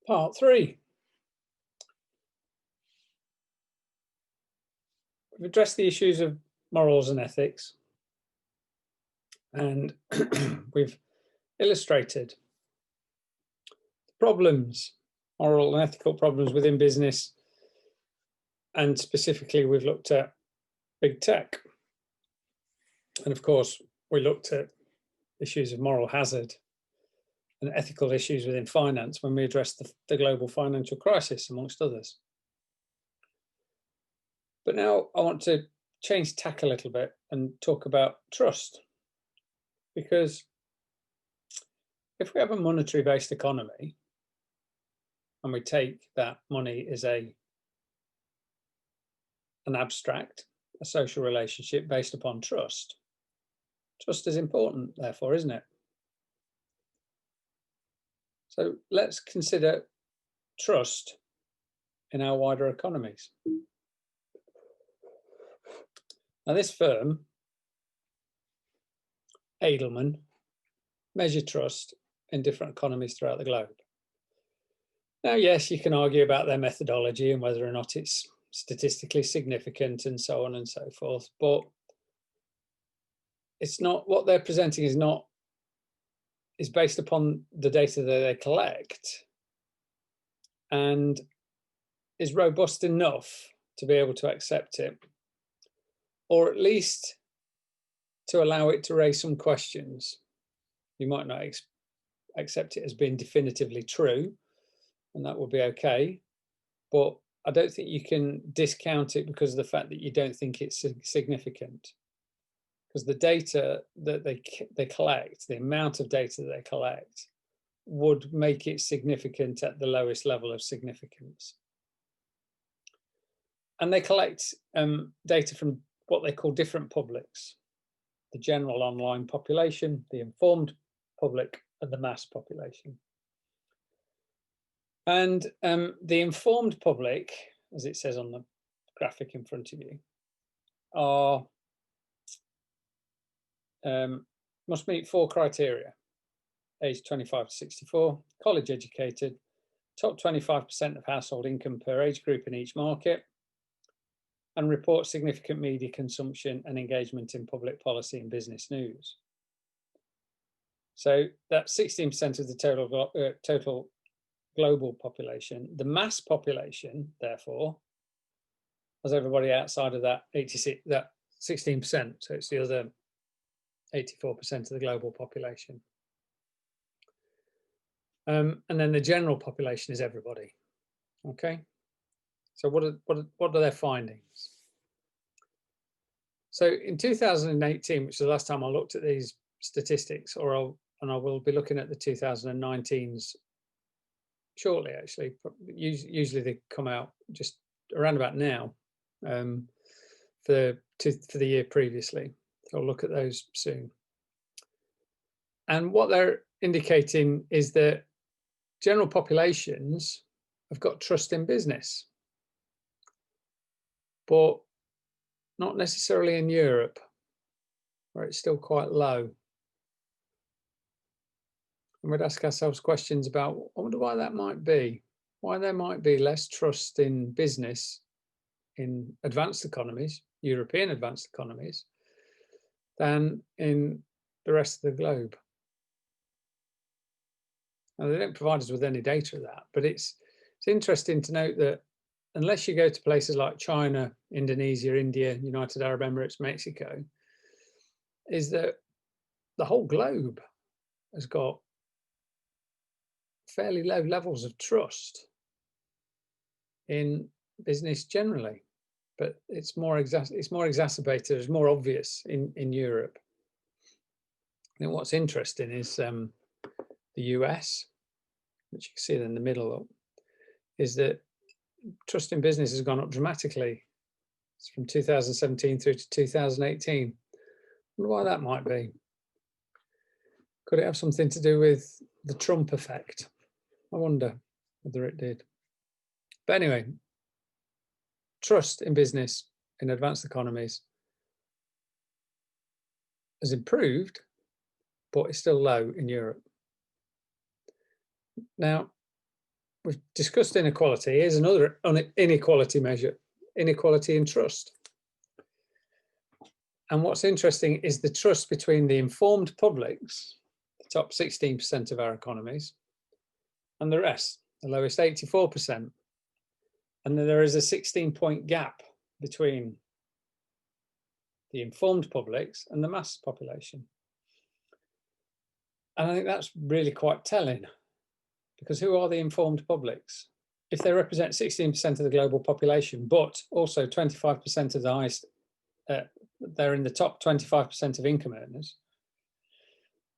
Part 3. We've addressed the issues of morals and ethics, and we've illustrated the problems, moral and ethical problems within business, and specifically we've looked at big tech. And of course, we looked at issues of moral hazard and ethical issues within finance when we addressed the global financial crisis, amongst others. But now I want to change tack a little bit and talk about trust. Because if we have a monetary-based economy and we take that money as an abstract, a social relationship based upon trust, trust is important, therefore, isn't it? So let's consider trust in our wider economies. Now, this firm, Edelman, measure trust in different economies throughout the globe. Now, yes, you can argue about their methodology and whether or not it's statistically significant and so on and so forth, but it's not, what they're presenting is based upon the data that they collect and is robust enough to be able to accept it, or at least to allow it to raise some questions. You might not accept it as being definitively true, and that would be okay, but I don't think you can discount it because of the fact that you don't think it's significant. Because the data that they collect, the amount of data that they collect, would make it significant at the lowest level of significance. And they collect data from what they call different publics: the general online population, the informed public, and the mass population. And the informed public, as it says on the graphic in front of you, are must meet 4 criteria: age 25 to 64, college educated, top 25% of household income per age group in each market, and report significant media consumption and engagement in public policy and business news. So that's 16% of the total global population. The mass population, therefore, has everybody outside of that 16%. So it's the other 84% of the global population. And then the general population is everybody. Okay. So what are their findings? So in 2018, which is the last time I looked at these statistics, and I will be looking at the 2019s shortly, actually. Usually they come out just around about now for the year previously. I'll look at those soon. And what they're indicating is that general populations have got trust in business, but not necessarily in Europe, where it's still quite low. And we'd ask ourselves questions about, I wonder why that might be, why there might be less trust in business in advanced economies, European advanced economies, than in the rest of the globe. Now, they don't provide us with any data of that, but it's interesting to note that unless you go to places like China, Indonesia, India, United Arab Emirates, Mexico, is that the whole globe has got fairly low levels of trust in business generally, but it's more exacerbated, it's more obvious in Europe. And what's interesting is the US, which you can see in the middle, is that trust in business has gone up dramatically. It's from 2017 through to 2018. I wonder why that might be. Could it have something to do with the Trump effect? I wonder whether it did. But anyway, trust in business in advanced economies has improved, but it's still low in Europe. Now, we've discussed inequality. Here's another inequality measure, inequality in trust. And what's interesting is the trust between the informed publics, the top 16% of our economies, and the rest, the lowest 84%. And then there is a 16-point gap between the informed publics and the mass population. And I think that's really quite telling, because who are the informed publics? If they represent 16% of the global population, but also 25% of the highest, they're in the top 25% of income earners,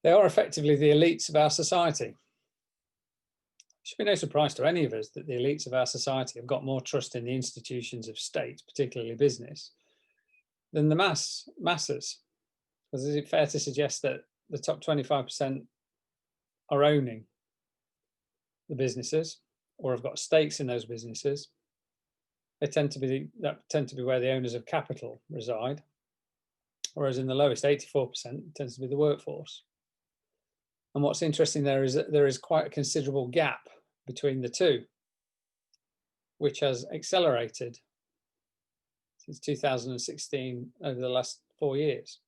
they are effectively the elites of our society. It should be no surprise to any of us that the elites of our society have got more trust in the institutions of state, particularly business, than the masses. Because is it fair to suggest that the top 25% are owning the businesses or have got stakes in those businesses? They tend to be where the owners of capital reside, whereas in the lowest 84% it tends to be the workforce. And what's interesting there is that there is quite a considerable gap between the two, which has accelerated since 2016 over the last 4 years.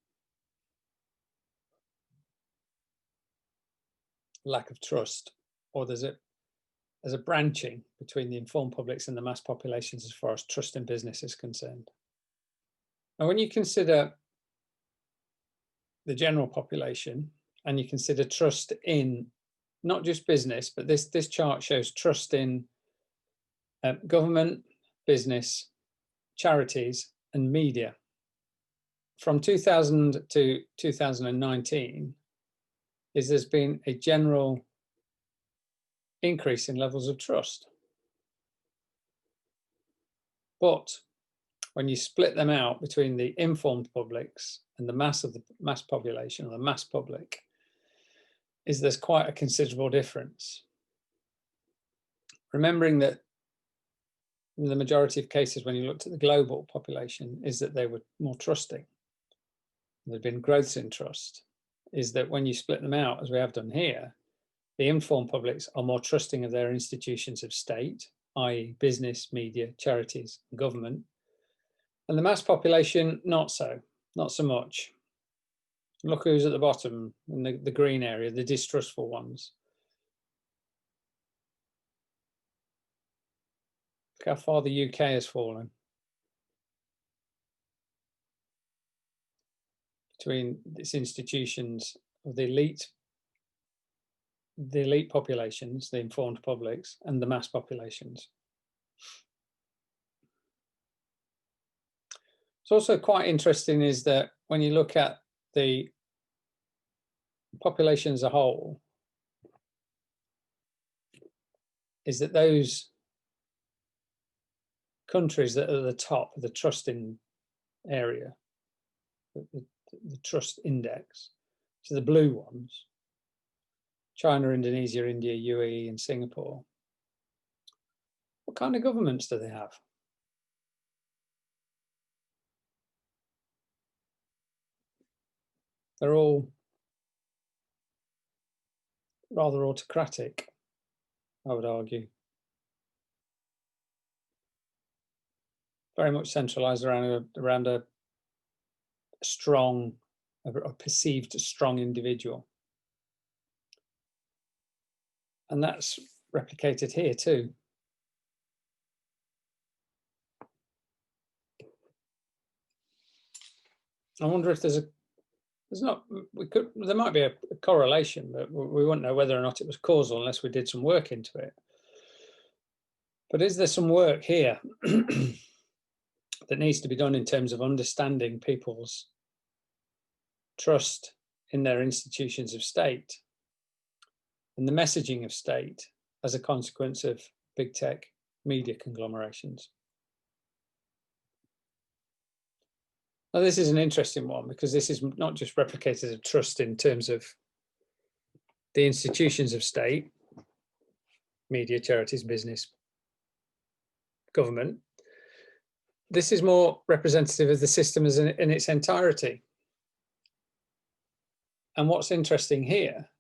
Lack of trust, or there's a branching between the informed publics and the mass populations as far as trust in business is concerned. Now, when you consider the general population and you consider trust in not just business, but this chart shows trust in government, business, charities, and media. From 2000 to 2019, there's been a general increase in levels of trust. But when you split them out between the informed publics and the mass population, or the mass public, there's quite a considerable difference. Remembering that in the majority of cases, when you looked at the global population, is that they were more trusting. There'd been growths in trust. Is that when you split them out, as we have done here, the informed publics are more trusting of their institutions of state, i.e. business, media, charities, and government. And the mass population, not so much. Look who's at the bottom in the green area, the distrustful ones. Look how far the UK has fallen. Between its institutions of the elite populations, the informed publics, and the mass populations. It's also quite interesting is that when you look at the population as a whole, is that those countries that are at the top of the trusting area, the trust index, to the blue ones, China, Indonesia, India, UAE, and Singapore, what kind of governments do they have? They're all rather autocratic, I would argue. Very much centralized around a strong, a perceived strong individual. And that's replicated here too. I wonder if there might be a correlation, but we wouldn't know whether or not it was causal unless we did some work into it. But is there some work here that needs to be done in terms of understanding people's trust in their institutions of state and the messaging of state as a consequence of big tech media conglomerations? Now, this is an interesting one because this is not just replicated a trust in terms of the institutions of state, media, charities, business, government. This is more representative of the system as in its entirety. And what's interesting here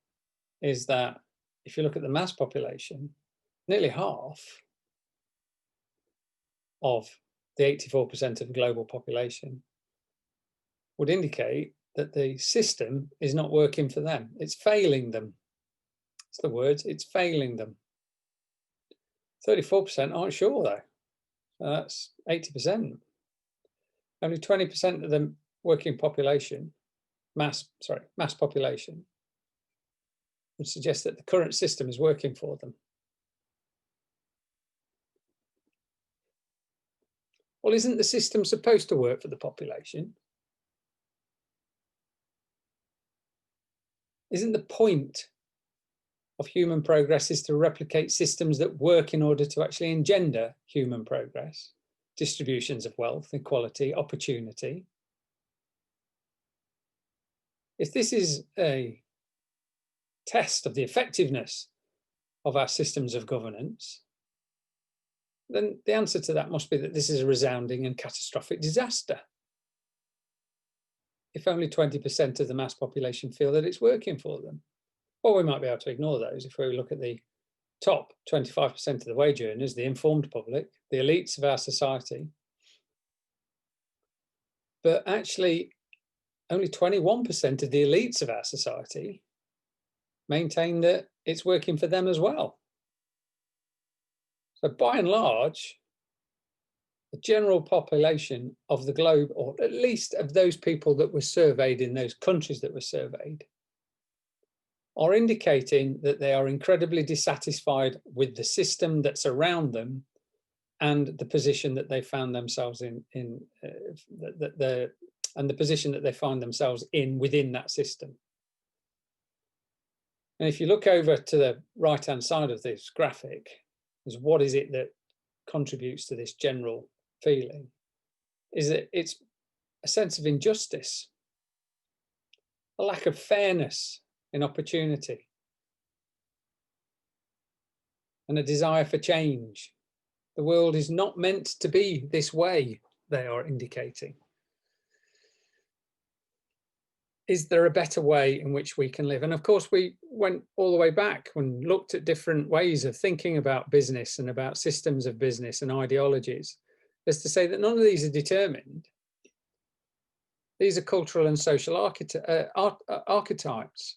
is that if you look at the mass population, nearly half of the 84% of the global population, would indicate that the system is not working for them. It's failing them. It's the words, it's failing them. 34% aren't sure though. So that's 80%. Only 20% of the working population, mass population, would suggest that the current system is working for them. Well, isn't the system supposed to work for the population? Isn't the point of human progress is to replicate systems that work in order to actually engender human progress, distributions of wealth, equality, opportunity? If this is a test of the effectiveness of our systems of governance, then the answer to that must be that this is a resounding and catastrophic disaster. If only 20% of the mass population feel that it's working for them. Well, we might be able to ignore those if we look at the top 25% of the wage earners, the informed public, the elites of our society. But actually, only 21% of the elites of our society maintain that it's working for them as well. So by and large, the general population of the globe, or at least of those people that were surveyed in those countries that were surveyed, are indicating that they are incredibly dissatisfied with the system that's around them and the position that they found themselves in the position that they find themselves in within that system. And if you look over to the right-hand side of this graphic, is what is it that contributes to this general feeling? Is that it's a sense of injustice, a lack of fairness in opportunity, and a desire for change. The world is not meant to be this way, they are indicating. Is there a better way in which we can live? And of course, we went all the way back and looked at different ways of thinking about business and about systems of business and ideologies, as to say that none of these are determined. These are cultural and social archetypes.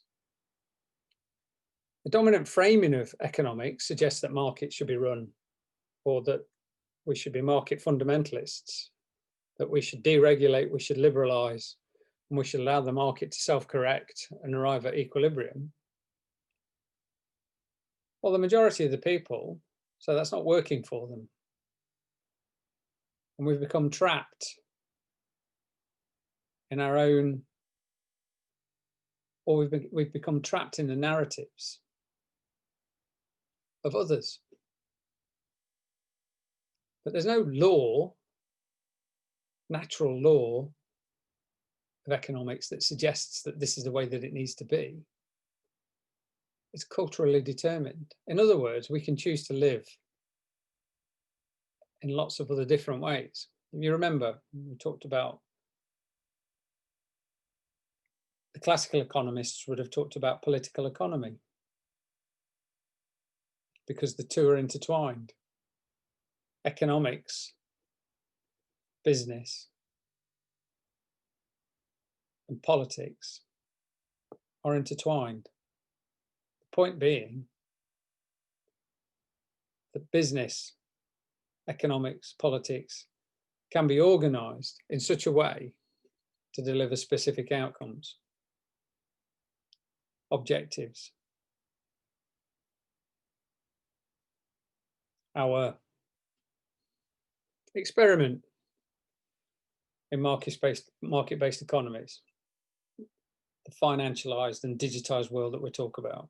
The dominant framing of economics suggests that markets should be run, or that we should be market fundamentalists, that we should deregulate, we should liberalize, and we should allow the market to self-correct and arrive at equilibrium. Well, the majority of the people, so that's not working for them. And we've become trapped in our own, or we've become trapped in the narratives of others. But there's no law, natural law of economics that suggests that this is the way that it needs to be. It's culturally determined. In other words, we can choose to live in lots of other different ways. If you remember, we talked about the classical economists would have talked about political economy, because the two are intertwined. Economics, business, and politics are intertwined. The point being that business, economics, politics can be organized in such a way to deliver specific outcomes, objectives. Our experiment in market-based economies, the financialized and digitized world that we talk about,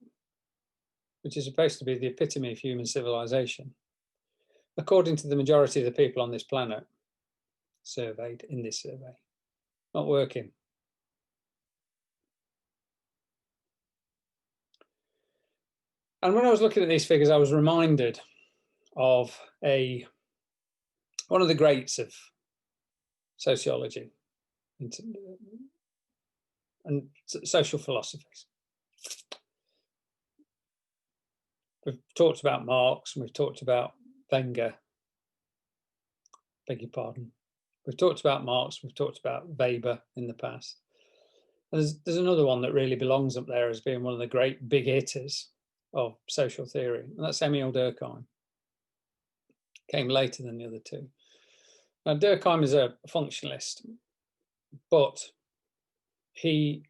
which is supposed to be the epitome of human civilization, according to the majority of the people on this planet surveyed in this survey, not working. And when I was looking at these figures, I was reminded of one of the greats of sociology and social philosophies. We've talked about Marx and we've talked about Wenger. Beg your pardon. We've talked about Marx, we've talked about Weber in the past. There's another one that really belongs up there as being one of the great big hitters of social theory, and that's Emile Durkheim. Came later than the other two. Now, Durkheim is a functionalist, but he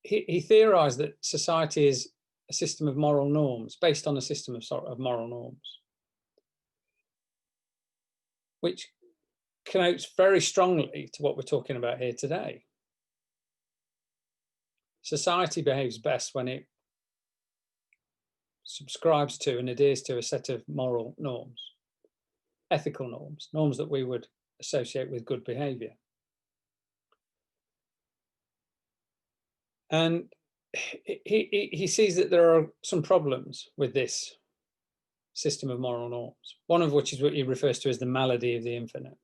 theorized that society is a system of moral norms, based on a system of moral norms, which connotes very strongly to what we're talking about here today. Society behaves best when it subscribes to and adheres to a set of moral norms, ethical norms, norms that we would associate with good behavior. And he sees that there are some problems with this system of moral norms, one of which is what he refers to as the malady of the infinite.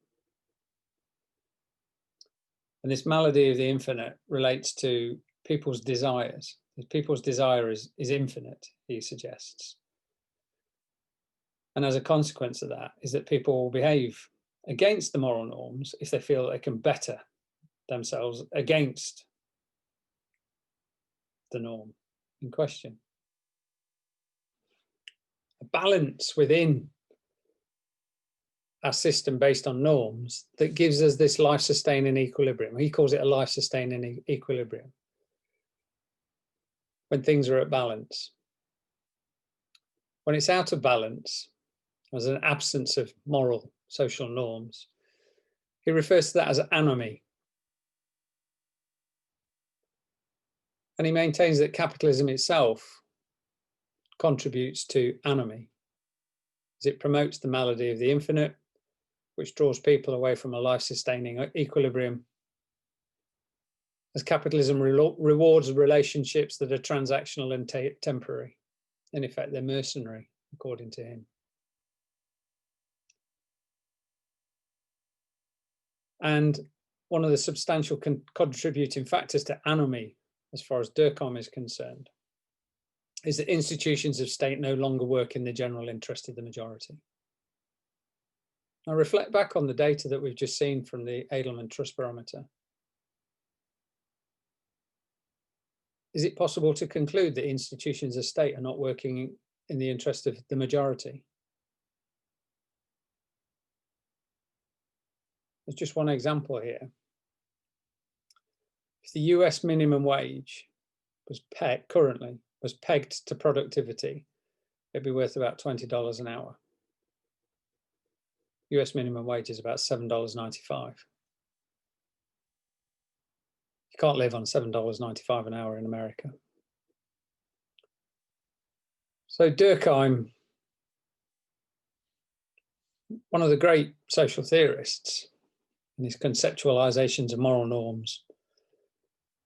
And this malady of the infinite relates to people's desires. People's desire is infinite, he suggests. And as a consequence of that is that people will behave against the moral norms if they feel they can better themselves against the norm in question. A balance within our system based on norms that gives us this life-sustaining equilibrium. He calls it a life-sustaining equilibrium. When things are at balance. When it's out of balance, as an absence of moral social norms, he refers to that as anomie. And he maintains that capitalism itself contributes to anomie, as it promotes the malady of the infinite, which draws people away from a life-sustaining equilibrium, as capitalism rewards relationships that are transactional and temporary. In effect, they're mercenary, according to him. And one of the substantial contributing factors to anomie, as far as Durkheim is concerned, is that institutions of state no longer work in the general interest of the majority. Now, reflect back on the data that we've just seen from the Edelman Trust Barometer. Is it possible to conclude that institutions of state are not working in the interest of the majority? There's just one example here. If the US minimum wage was currently was pegged to productivity, it'd be worth about $20 an hour. US minimum wage is about $7.95. You can't live on $7.95 an hour in America. So Durkheim, one of the great social theorists, and his conceptualizations of moral norms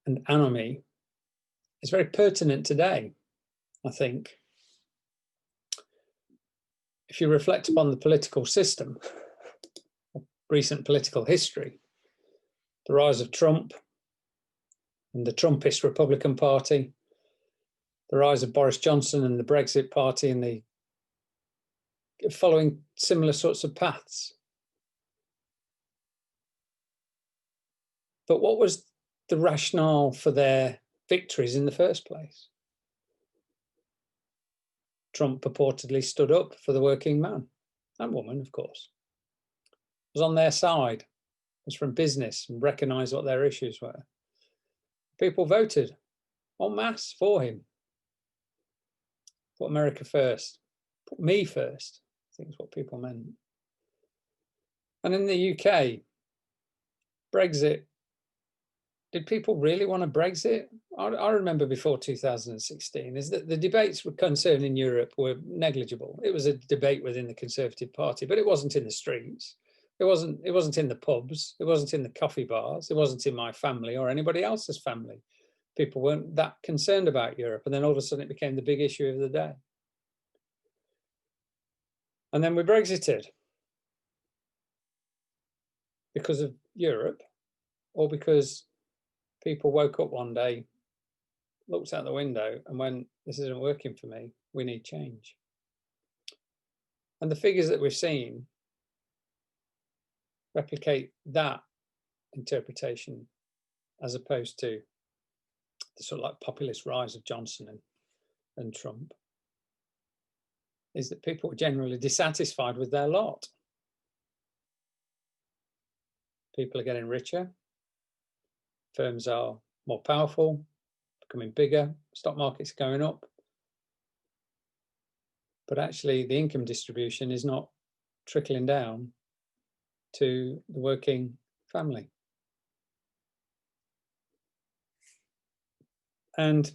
and anomie, is very pertinent today, I think. If you reflect upon the political system, recent political history, the rise of Trump and the Trumpist Republican Party, the rise of Boris Johnson and the Brexit Party, and the following similar sorts of paths. But what was the rationale for their victories in the first place? Trump purportedly stood up for the working man and woman, of course, was on their side, was from business and recognised what their issues were. People voted en masse for him. Put America first, put me first, I think is what people meant. And in the UK, Brexit, did people really want a Brexit? I remember before 2016 is that the debates concerning Europe were negligible. It was a debate within the Conservative Party, but it wasn't in the streets. It wasn't in the pubs. It wasn't in the coffee bars. It wasn't in my family or anybody else's family. People weren't that concerned about Europe. And then all of a sudden it became the big issue of the day. And then we Brexited because of Europe, or because people woke up one day, looked out the window and went, this isn't working for me, we need change. And the figures that we've seen replicate that interpretation, as opposed to the sort of like populist rise of Johnson and Trump, is that people are generally dissatisfied with their lot. People are getting richer, firms are more powerful, becoming bigger, stock market's going up. But actually the income distribution is not trickling down to the working family. And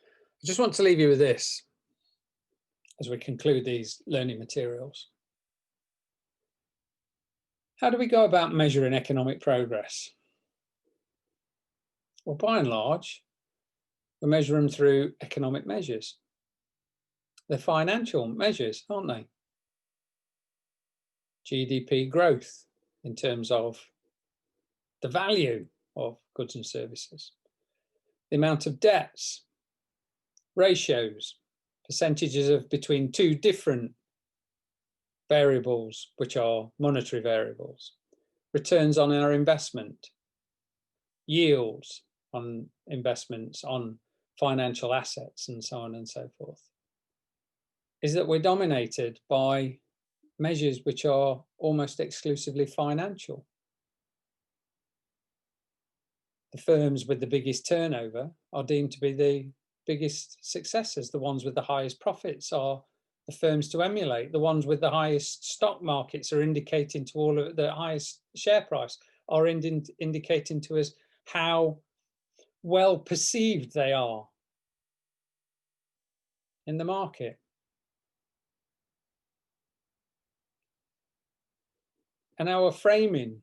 I just want to leave you with this as we conclude these learning materials. How do we go about measuring economic progress? Well, by and large, we measure them through economic measures. They're financial measures, aren't they? GDP growth in terms of the value of goods and services, the amount of debts, ratios, percentages of between two different variables, which are monetary variables, returns on our investment, yields on investments, on financial assets, and so on and so forth, is that we're dominated by measures which are almost exclusively financial. The firms with the biggest turnover are deemed to be the biggest successes. The ones with the highest profits are the firms to emulate. The ones with the highest stock markets are indicating to all of the highest share price are indicating to us how well perceived they are in the market. And our framing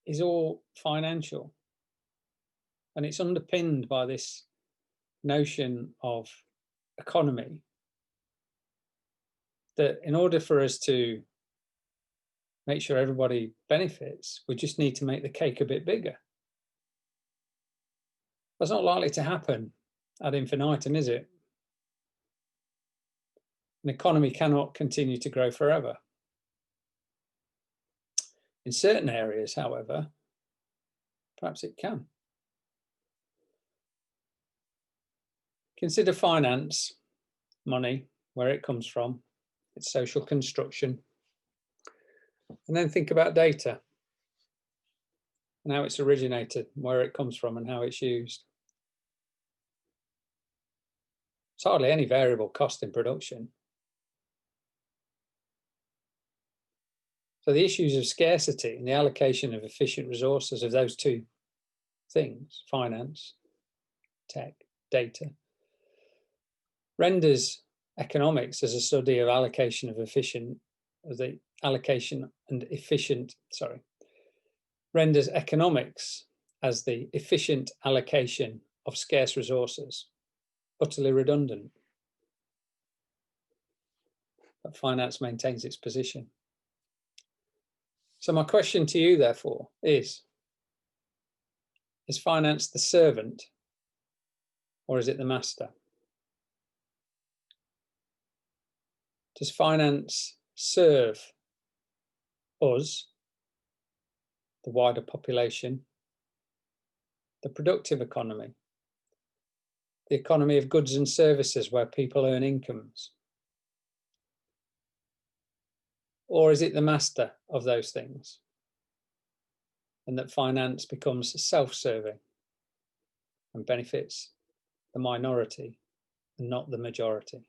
is all financial. And it's underpinned by this notion of economy, that in order for us to make sure everybody benefits, we just need to make the cake a bit bigger. That's not likely to happen ad infinitum, is it? An economy cannot continue to grow forever. In certain areas, however, perhaps it can. Consider finance, money, where it comes from, its social construction, and then think about data and how it's originated, where it comes from and how it's used. There's hardly any variable cost in production. So the issues of scarcity and the allocation of efficient resources of those two things, finance, tech, data, renders economics as a study of allocation of efficient, renders economics as the efficient allocation of scarce resources utterly redundant. But finance maintains its position. So my question to you, therefore, is finance the servant or is it the master? Does finance serve us, the wider population, the productive economy, the economy of goods and services where people earn incomes? Or is it the master of those things? And that finance becomes self-serving and benefits the minority and not the majority?